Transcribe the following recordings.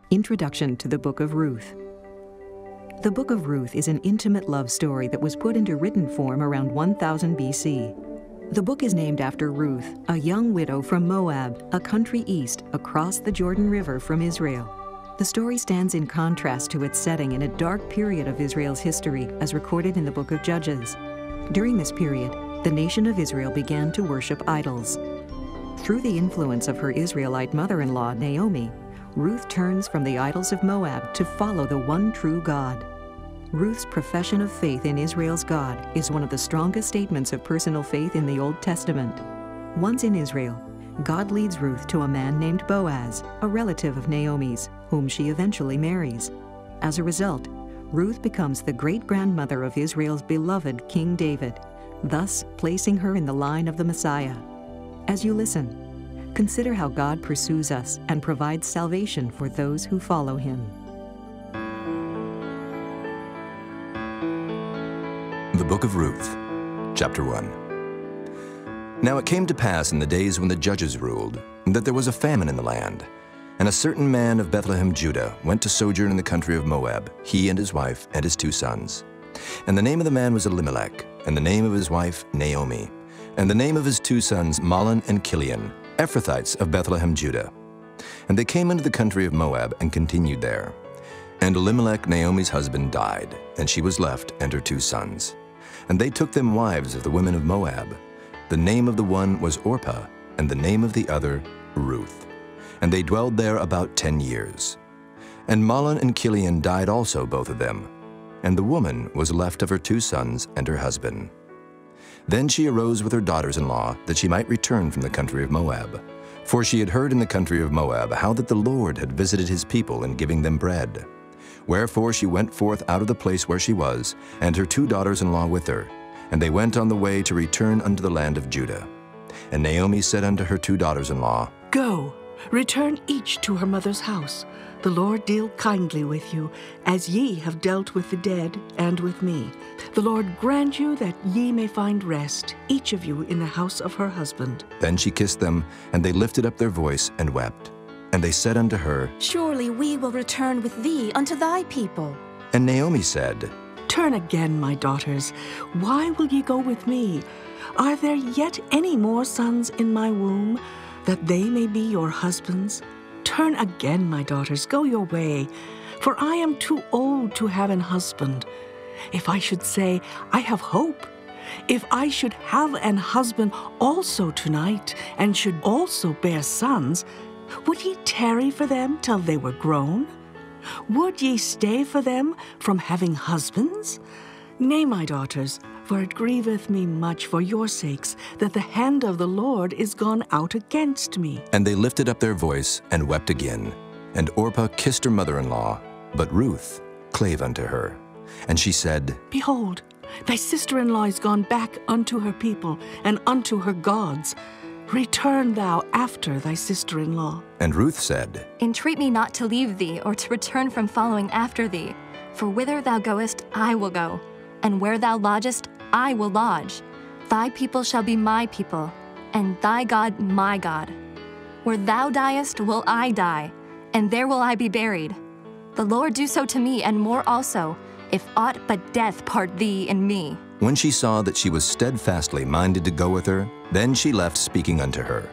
Introduction to the Book of Ruth. The Book of Ruth is an intimate love story that was put into written form around 1000 BC. The book is named after Ruth, a young widow from Moab, a country east across the Jordan River from Israel. The story stands in contrast to its setting in a dark period of Israel's history, as recorded in the Book of Judges. During this period, the nation of Israel began to worship idols. Through the influence of her Israelite mother-in-law, Naomi, Ruth turns from the idols of Moab to follow the one true God. Ruth's profession of faith in Israel's God is one of the strongest statements of personal faith in the Old Testament. Once in Israel, God leads Ruth to a man named Boaz, a relative of Naomi's, whom she eventually marries. As a result, Ruth becomes the great-grandmother of Israel's beloved King David, thus placing her in the line of the Messiah. As you listen, consider how God pursues us and provides salvation for those who follow him. The Book of Ruth, Chapter 1. Now it came to pass in the days when the judges ruled, that there was a famine in the land. And a certain man of Bethlehem, Judah, went to sojourn in the country of Moab, he and his wife and his 2 sons. And the name of the man was Elimelech, and the name of his wife Naomi, and the name of his 2 sons Mahlon and Chilion, Ephrathites of Bethlehem, Judah. And they came into the country of Moab and continued there. And Elimelech, Naomi's husband, died, and she was left and her 2 sons. And they took them wives of the women of Moab. The name of the one was Orpah, and the name of the other Ruth. And they dwelled there about 10 years. And Mahlon and Chilion died also, both of them. And the woman was left of her 2 sons and her husband. Then she arose with her daughters-in-law, that she might return from the country of Moab. For she had heard in the country of Moab how that the Lord had visited his people in giving them bread. Wherefore she went forth out of the place where she was, and her 2 daughters-in-law with her. And they went on the way to return unto the land of Judah. And Naomi said unto her 2 daughters-in-law, Go, return each to her mother's house. The Lord deal kindly with you, as ye have dealt with the dead and with me. The Lord grant you that ye may find rest, each of you in the house of her husband. Then she kissed them, and they lifted up their voice and wept. And they said unto her, Surely we will return with thee unto thy people. And Naomi said, Turn again, my daughters. Why will ye go with me? Are there yet any more sons in my womb, that they may be your husbands? Turn again, my daughters, go your way, for I am too old to have an husband. If I should say, I have hope, if I should have an husband also tonight, and should also bear sons, would ye tarry for them till they were grown? Would ye stay for them from having husbands? Nay, my daughters, for it grieveth me much for your sakes that the hand of the Lord is gone out against me. And they lifted up their voice and wept again. And Orpah kissed her mother-in-law, but Ruth clave unto her. And she said, Behold, thy sister-in-law is gone back unto her people and unto her gods. Return thou after thy sister-in-law. And Ruth said, Entreat me not to leave thee, or to return from following after thee. For whither thou goest, I will go, and where thou lodgest, I will lodge. Thy people shall be my people, and thy God my God. Where thou diest will I die, and there will I be buried. The Lord do so to me, and more also, if aught but death part thee and me. When she saw that she was steadfastly minded to go with her, then she left speaking unto her.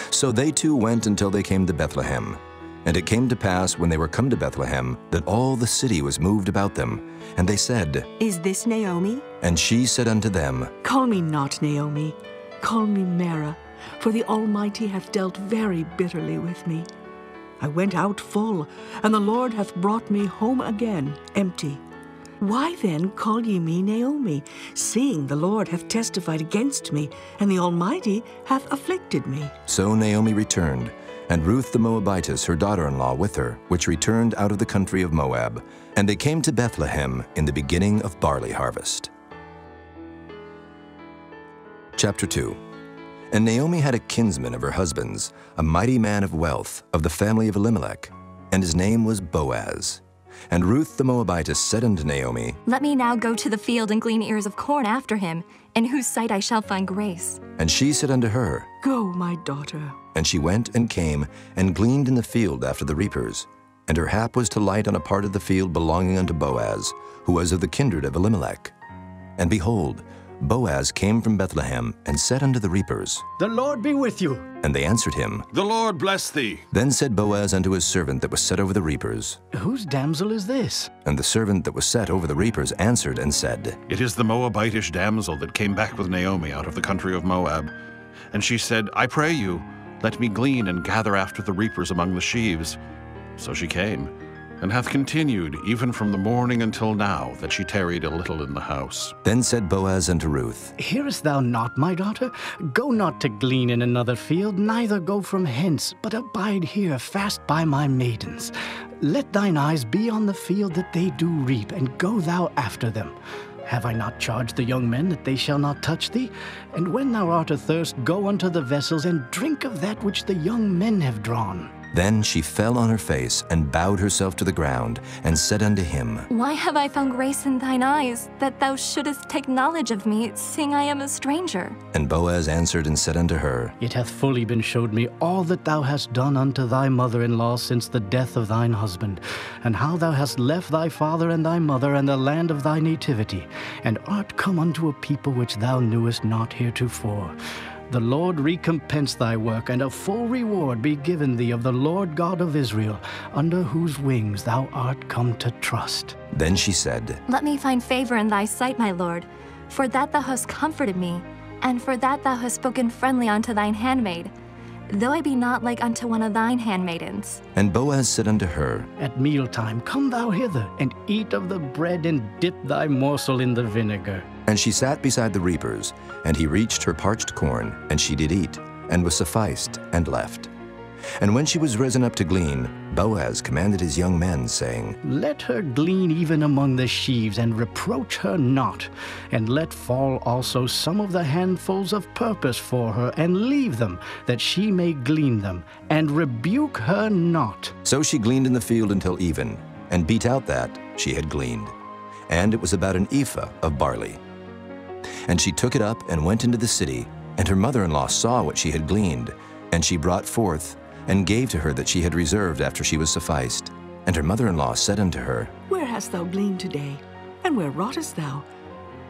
So they 2 went until they came to Bethlehem. And it came to pass, when they were come to Bethlehem, that all the city was moved about them. And they said, Is this Naomi? And she said unto them, Call me not Naomi, call me Mara, for the Almighty hath dealt very bitterly with me. I went out full, and the Lord hath brought me home again empty. Why then call ye me Naomi, seeing the Lord hath testified against me, and the Almighty hath afflicted me? So Naomi returned, and Ruth the Moabitess, her daughter-in-law, with her, which returned out of the country of Moab. And they came to Bethlehem in the beginning of barley harvest. Chapter 2. And Naomi had a kinsman of her husband's, a mighty man of wealth, of the family of Elimelech, and his name was Boaz. And Ruth the Moabitess said unto Naomi, Let me now go to the field and glean ears of corn after him, in whose sight I shall find grace. And she said unto her, Go, my daughter. And she went and came and gleaned in the field after the reapers. And her hap was to light on a part of the field belonging unto Boaz, who was of the kindred of Elimelech. And behold, Boaz came from Bethlehem and said unto the reapers, The Lord be with you. And they answered him, The Lord bless thee. Then said Boaz unto his servant that was set over the reapers. Whose damsel is this? And the servant that was set over the reapers answered and said, It is the Moabitish damsel that came back with Naomi out of the country of Moab. And she said, I pray you, let me glean and gather after the reapers among the sheaves. So she came, and hath continued even from the morning until now, that she tarried a little in the house. Then said Boaz unto Ruth, Hearest thou not, my daughter? Go not to glean in another field, neither go from hence, but abide here fast by my maidens. Let thine eyes be on the field that they do reap, and go thou after them. Have I not charged the young men that they shall not touch thee? And when thou art athirst, go unto the vessels, and drink of that which the young men have drawn. Then she fell on her face and bowed herself to the ground, and said unto him, Why have I found grace in thine eyes, that thou shouldest take knowledge of me, seeing I am a stranger? And Boaz answered and said unto her, It hath fully been showed me all that thou hast done unto thy mother-in-law since the death of thine husband, and how thou hast left thy father and thy mother and the land of thy nativity, and art come unto a people which thou knewest not heretofore. The Lord recompense thy work, and a full reward be given thee of the Lord God of Israel, under whose wings thou art come to trust. Then she said, Let me find favor in thy sight, my Lord, for that thou hast comforted me, and for that thou hast spoken friendly unto thine handmaid, though I be not like unto one of thine handmaidens. And Boaz said unto her, At mealtime come thou hither, and eat of the bread, and dip thy morsel in the vinegar. And she sat beside the reapers, and he reached her parched corn, and she did eat, and was sufficed, and left. And when she was risen up to glean, Boaz commanded his young men, saying, Let her glean even among the sheaves, and reproach her not. And let fall also some of the handfuls of purpose for her, and leave them, that she may glean them, and rebuke her not. So she gleaned in the field until even, and beat out that she had gleaned. And it was about an ephah of barley. And she took it up and went into the city, and her mother-in-law saw what she had gleaned, and she brought forth, and gave to her that she had reserved after she was sufficed. And her mother-in-law said unto her, Where hast thou gleaned today? And where wroughtest thou?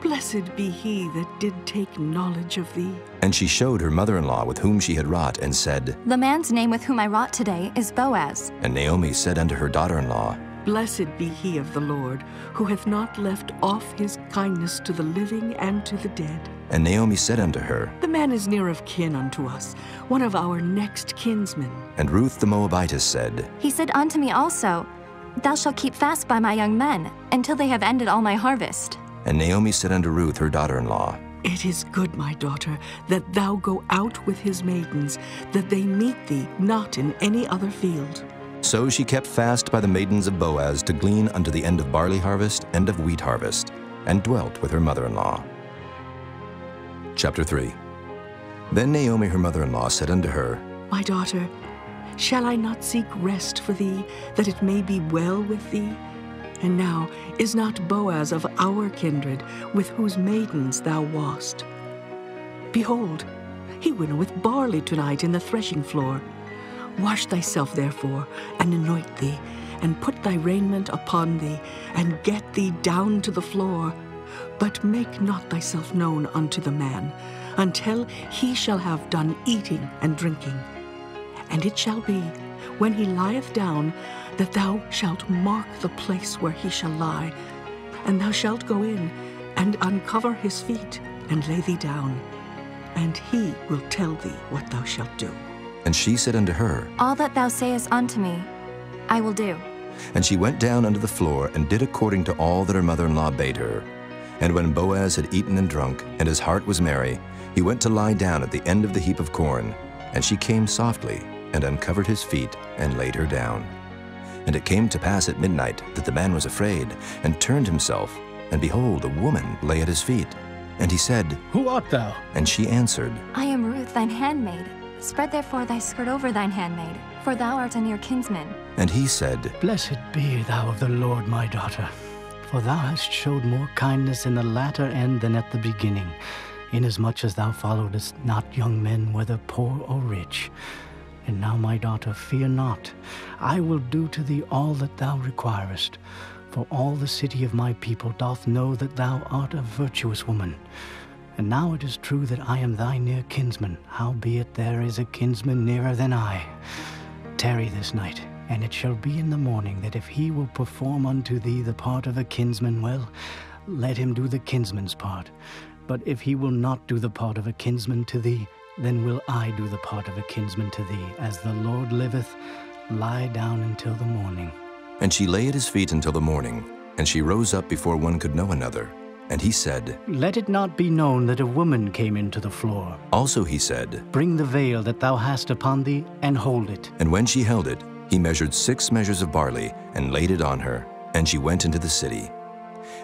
Blessed be he that did take knowledge of thee. And she showed her mother-in-law with whom she had wrought, and said, The man's name with whom I wrought today is Boaz. And Naomi said unto her daughter-in-law, Blessed be he of the Lord, who hath not left off his kindness to the living and to the dead. And Naomi said unto her, The man is near of kin unto us, one of our next kinsmen. And Ruth the Moabitess said, He said unto me also, Thou shalt keep fast by my young men, until they have ended all my harvest. And Naomi said unto Ruth her daughter-in-law, It is good, my daughter, that thou go out with his maidens, that they meet thee not in any other field. So she kept fast by the maidens of Boaz to glean unto the end of barley harvest and of wheat harvest, and dwelt with her mother-in-law. Chapter 3. Then Naomi her mother-in-law said unto her, My daughter, shall I not seek rest for thee, that it may be well with thee? And now is not Boaz of our kindred, with whose maidens thou wast? Behold, he winnoweth barley tonight in the threshing floor. Wash thyself therefore, and anoint thee, and put thy raiment upon thee, and get thee down to the floor. But make not thyself known unto the man, until he shall have done eating and drinking. And it shall be, when he lieth down, that thou shalt mark the place where he shall lie, and thou shalt go in, and uncover his feet, and lay thee down, and he will tell thee what thou shalt do. And she said unto her, All that thou sayest unto me, I will do. And she went down unto the floor, and did according to all that her mother-in-law bade her. And when Boaz had eaten and drunk, and his heart was merry, he went to lie down at the end of the heap of corn. And she came softly, and uncovered his feet, and laid her down. And it came to pass at midnight that the man was afraid, and turned himself, and behold, a woman lay at his feet. And he said, Who art thou? And she answered, I am Ruth thine handmaid. Spread therefore thy skirt over thine handmaid, for thou art a near kinsman. And he said, Blessed be thou of the Lord, my daughter, for thou hast showed more kindness in the latter end than at the beginning, inasmuch as thou followedst not young men, whether poor or rich. And now, my daughter, fear not. I will do to thee all that thou requirest. For all the city of my people doth know that thou art a virtuous woman. And now it is true that I am thy near kinsman, howbeit there is a kinsman nearer than I. Tarry this night, and it shall be in the morning that if he will perform unto thee the part of a kinsman, well, let him do the kinsman's part. But if he will not do the part of a kinsman to thee, then will I do the part of a kinsman to thee. As the Lord liveth, lie down until the morning. And she lay at his feet until the morning, and she rose up before one could know another. And he said, Let it not be known that a woman came into the floor. Also he said, Bring the veil that thou hast upon thee, and hold it. And when she held it, he measured 6 measures of barley, and laid it on her, and she went into the city.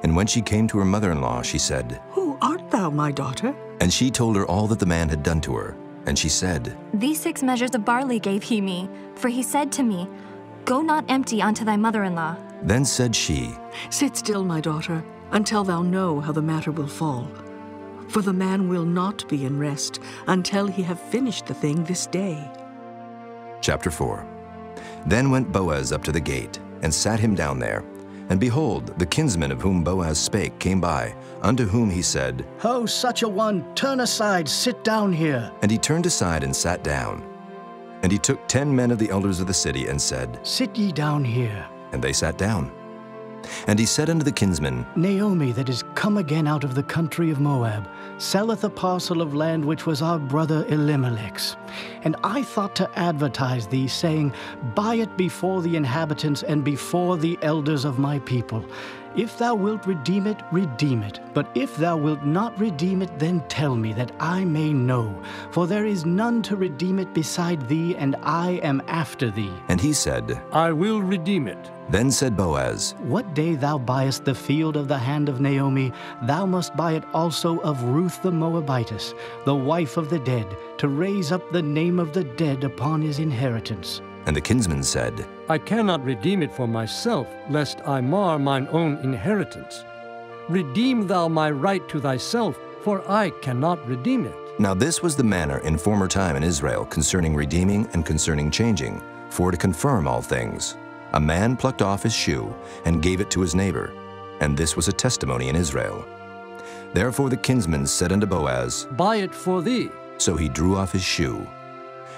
And when she came to her mother-in-law, she said, Who art thou, my daughter? And she told her all that the man had done to her. And she said, These 6 measures of barley gave he me, for he said to me, Go not empty unto thy mother-in-law. Then said she, Sit still, my daughter, until thou know how the matter will fall. For the man will not be in rest until he have finished the thing this day. Chapter 4. Then went Boaz up to the gate, and sat him down there. And behold, the kinsman of whom Boaz spake came by, unto whom he said, Ho, such a one, turn aside, sit down here. And he turned aside and sat down. And he took 10 men of the elders of the city, and said, Sit ye down here. And they sat down. And he said unto the kinsman, Naomi, that is come again out of the country of Moab, selleth a parcel of land which was our brother Elimelech's. And I thought to advertise thee, saying, Buy it before the inhabitants and before the elders of my people. If thou wilt redeem it, redeem it. But if thou wilt not redeem it, then tell me, that I may know. For there is none to redeem it beside thee, and I am after thee. And he said, I will redeem it. Then said Boaz, What day thou buyest the field of the hand of Naomi, thou must buy it also of Ruth the Moabitess, the wife of the dead, to raise up the name of the dead upon his inheritance. And the kinsman said, I cannot redeem it for myself, lest I mar mine own inheritance. Redeem thou my right to thyself, for I cannot redeem it. Now this was the manner in former time in Israel concerning redeeming and concerning changing, for to confirm all things. A man plucked off his shoe and gave it to his neighbor, and this was a testimony in Israel. Therefore the kinsman said unto Boaz, Buy it for thee. So he drew off his shoe.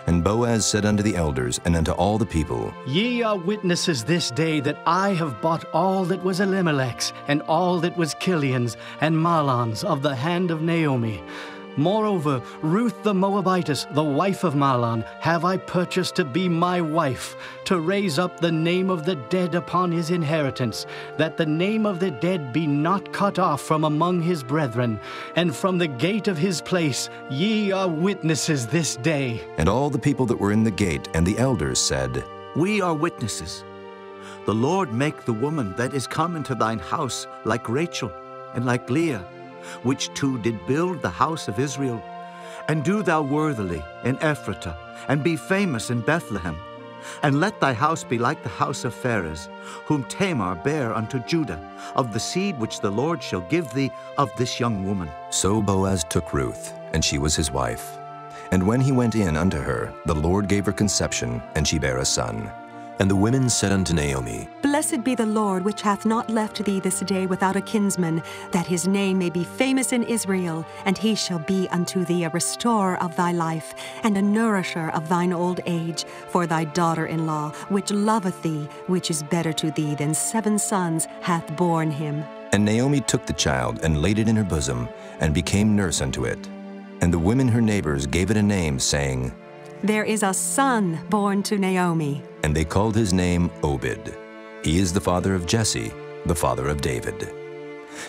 And Boaz said unto the elders and unto all the people, Ye are witnesses this day that I have bought all that was Elimelech's, and all that was Kilion's and Mahlon's of the hand of Naomi. Moreover, Ruth the Moabitess, the wife of Mahlon, have I purchased to be my wife, to raise up the name of the dead upon his inheritance, that the name of the dead be not cut off from among his brethren. And from the gate of his place ye are witnesses this day. And all the people that were in the gate and the elders said, We are witnesses. The Lord make the woman that is come into thine house like Rachel and like Leah, which two did build the house of Israel. And do thou worthily in Ephratah, and be famous in Bethlehem. And let thy house be like the house of Pharez, whom Tamar bare unto Judah, of the seed which the Lord shall give thee of this young woman. So Boaz took Ruth, and she was his wife. And when he went in unto her, the Lord gave her conception, and she bare a son. And the women said unto Naomi, Blessed be the Lord, which hath not left thee this day without a kinsman, that his name may be famous in Israel, and he shall be unto thee a restorer of thy life, and a nourisher of thine old age, for thy daughter-in-law, which loveth thee, which is better to thee than 7 sons, hath borne him. And Naomi took the child, and laid it in her bosom, and became nurse unto it. And the women her neighbors gave it a name, saying, There is a son born to Naomi. And they called his name Obed. He is the father of Jesse, the father of David.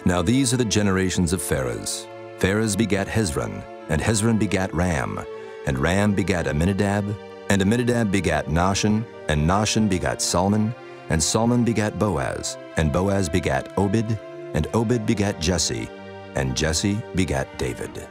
Now these are the generations of Pharez. Pharez begat Hezron, and Hezron begat Ram, and Ram begat Amminadab, and Amminadab begat Nahshon, and Nahshon begat Salmon, and Salmon begat Boaz, and Boaz begat Obed, and Obed begat Jesse, and Jesse begat David.